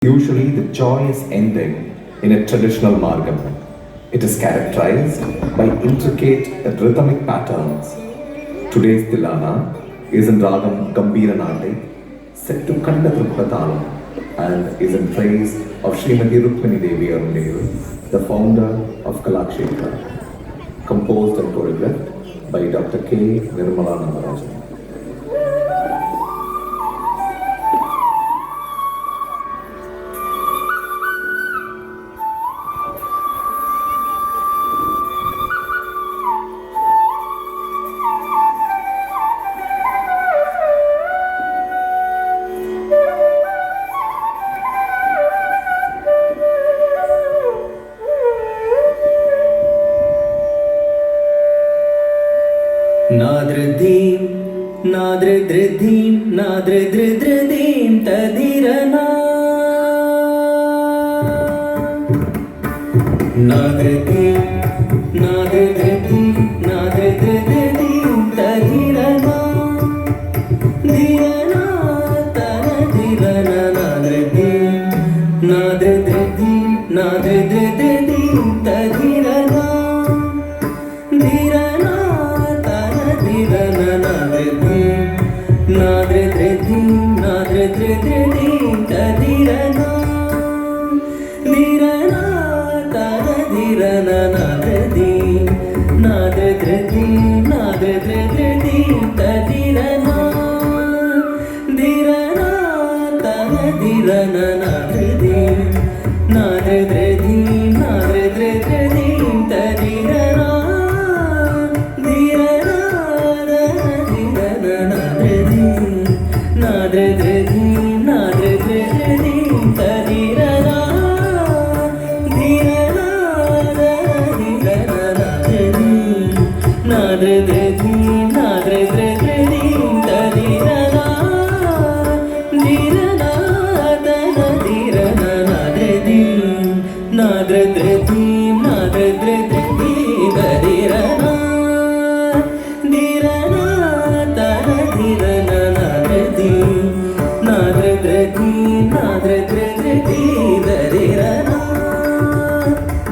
Usually, the joyous ending in a traditional margam. It is characterized by intricate rhythmic patterns. Today's Tilana is in Ragam Gambira Nadi, set to Kanda Tripatalam, and is in praise of Srimati Rukmini Devi Arundevu, the founder of Kalakshetra, composed and choreographed by Dr. K. Nirmala Nagarajan. Nadredim, nadredredim, nadredredredim, tadirana. Nadredim, nadredredim, nadredredim, tadirana. Dirana, tanadirana, nadredim, nadredredim, nadredredim, tadirana. Dirana. Nadredredim, nadredredim, tadirana. Dirana, tanadirana, nadredim, nadredredim, nadredredim, tadirana. Dirana, tanadirana, nadredim, nadredredim, nadredredim, tadirana. Nadredredim, nadredredim, tadirana. Dirana, tadirana, nadredim, nadredredim, nadredredim, tadirana. Dirana, tanadirana, nadredim, nadredredim, nadredredim, tadirana. Dirana, tanadirana, nadredim, nadredredim, dadirana. Dirana, tanadirana, nadredim, nadredredim, nadredredim, dadirana.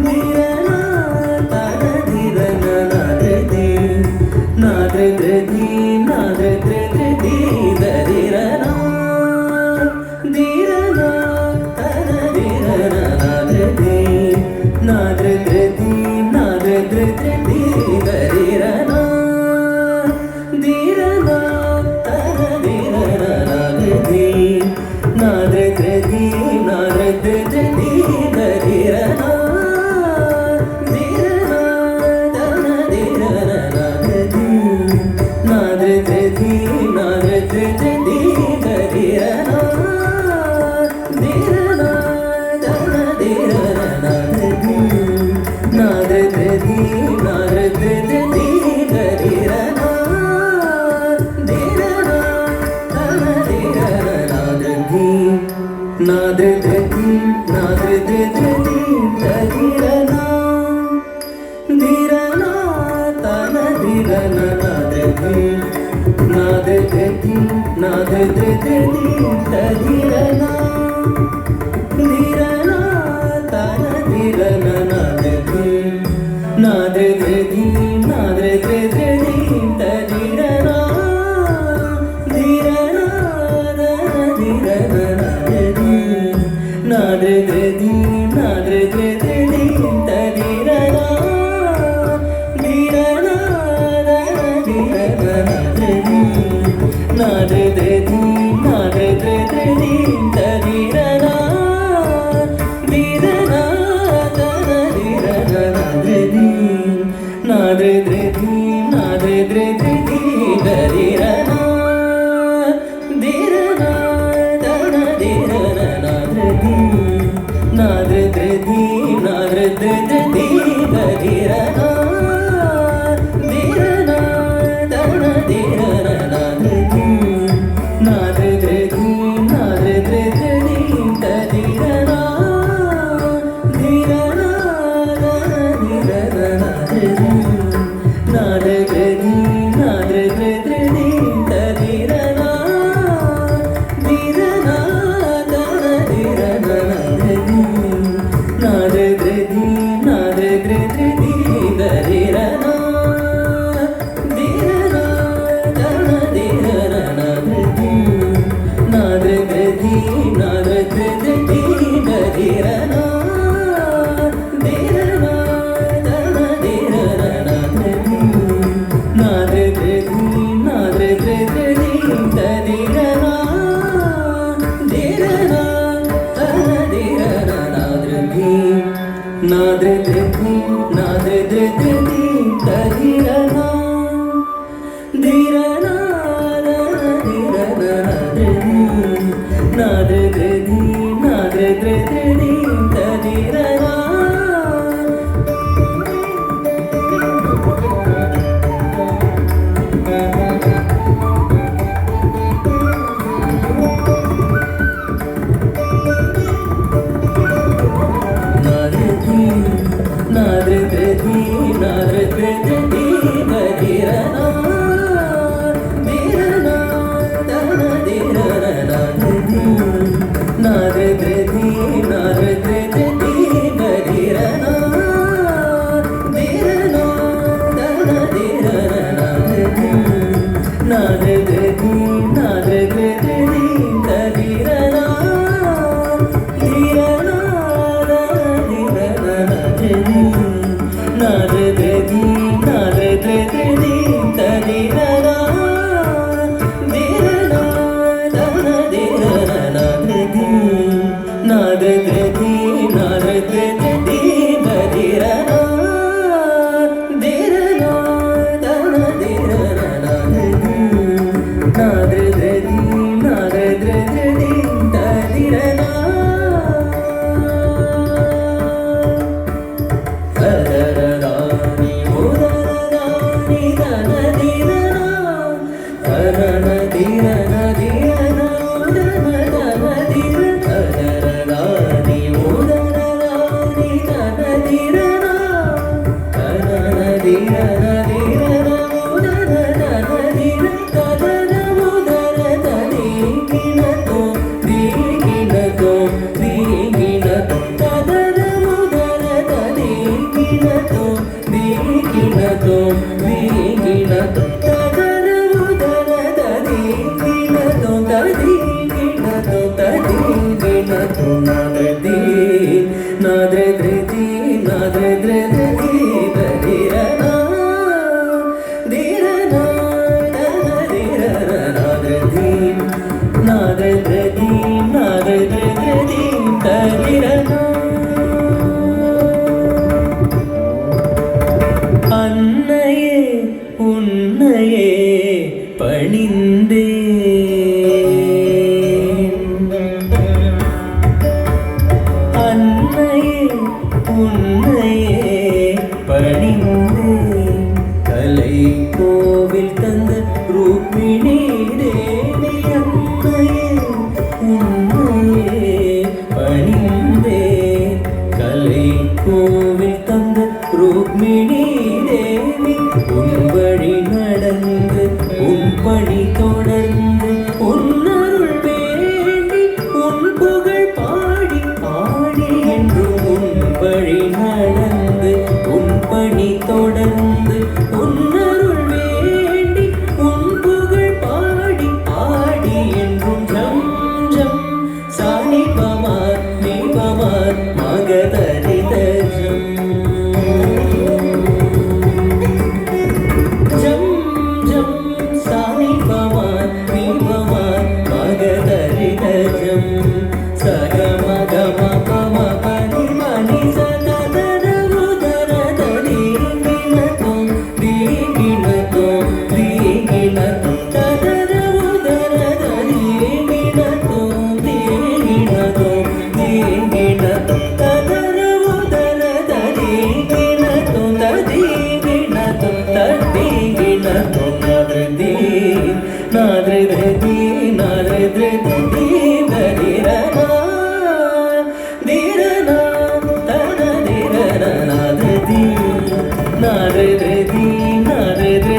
Dirana, tanadirana, nadredim, nadredredim, nadredredim, dadirana. Dirana, tanadirana, nadredim, nadredredim, nadredredim, dadirana. Dirana, tanadirana, nadredim, nadredredim, nadredredim, dadirana. Dirana, tanadirana, nadredim, nadredredim, nadredredim, dadirana. Nadredredim, nadredredim, tadirana. Dirana, tanadirana, nadredim, nadredredim, nadredredim, tadirana. Dirana, tanadirana, nadredim, nadredredim, nadredredim, tadirana. Dirana, tanadirana, nadredim, nadredredim, tadirana. Dirana, tanadirana, nadredim, nadredredim, tadirana. Dirana, tanadirana, nadredim, nadredredim, tadirana. Dirana, tanadirana, nadredim, nadredredim, அன்னையே உன்னையே பணிந்தே அன்னையே உன்னையே பணிந்தேன் கலை கோவில் தந்த ருக்மிணி தேவி அன்னையே உன்னையே பணிந்தேன் கலை கோவில் தந்த ருக்மிணி தேவி உன் வழி நடந்து உன் பணி தொடர்ந்து உன்னருள் வேண்டி உன் புகழ் பாடி பாடி என்று உன் வழி நடந்து உன் பணி தொடர்ந்து உன்னருள் வேண்டி உன் புகழ் பாடி பாடி என்றும் ஜம் ஜம் சாணி பமார் நீ பமார் மகதரித ஜம் ஜம் சாணி பமார் நீ பமார் மகதரித ஜம் சக மக மப மப நி மணி சததர உதர தரி கிணத்தோம் தீகிணத்தோம் தீகிணத்தோம் ததர உதர தரி கிணத்தோம் தீகிணத்தோம் தீகிணத்தோம் ததர உதர தரி கிணத்தோம் ததீகிணத்தோம் ததீகிணத்தோம் நாததி நாததி நாததி தரிரனா தீரனா தன தீரனா நாததி நாததி நாததி